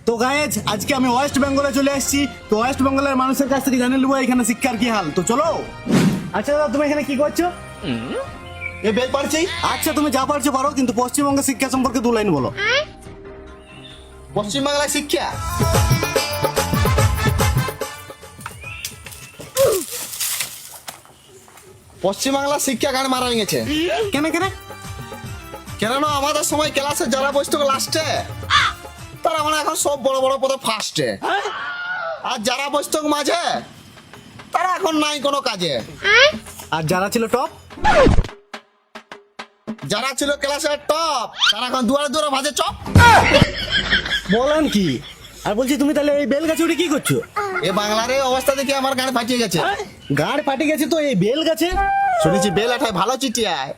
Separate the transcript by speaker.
Speaker 1: তো গাইজ আজকে আমি ওয়েস্ট বেঙ্গলে চলে এসেছি। তো ওয়েস্ট বেঙ্গলের মানুষের কাছ থেকে জানিয়ে নেবো এখানে শিক্ষার কি হাল। তো চলো। আচ্ছা দাদা, তুমি এখানে কি করছো?
Speaker 2: এ বেল পারছি।
Speaker 1: আচ্ছা তুমি যা পারছো পারো, কিন্তু পশ্চিমবঙ্গের শিক্ষা সম্পর্কে 2 লাইন বলো।
Speaker 2: পশ্চিমবাংলার শিক্ষা পশ্চিমবাংলার শিক্ষা গান মারা গেছে।
Speaker 1: কেন কেন?
Speaker 2: কেননা আমাদের সময় ক্লাসে যারা বসতো লাস্টে, তারা মানে এখন সব বড় বড় পদে ফার্স্টে, আর যারা বসতো মাঝে তারা এখন নাই কোনো কাজে।
Speaker 1: আর যারা ছিল টপ,
Speaker 2: যারা ছিল ক্লাসের টপ, তারা এখন দুয়ারে দুয়ারে ভাজে চপ।
Speaker 1: বলেন কি? আর বলছি তুমি তাহলে এই বেল গাছে উঠে কি করছো?
Speaker 2: এ বাংলার এই অবস্থা দেখে আমার গান ফাটিয়ে গেছে।
Speaker 1: গাড় ফাটে গেছে তো এই বেল গাছে?
Speaker 2: শুনেছি বেল আঠায় ভালো চিটিয়ায়।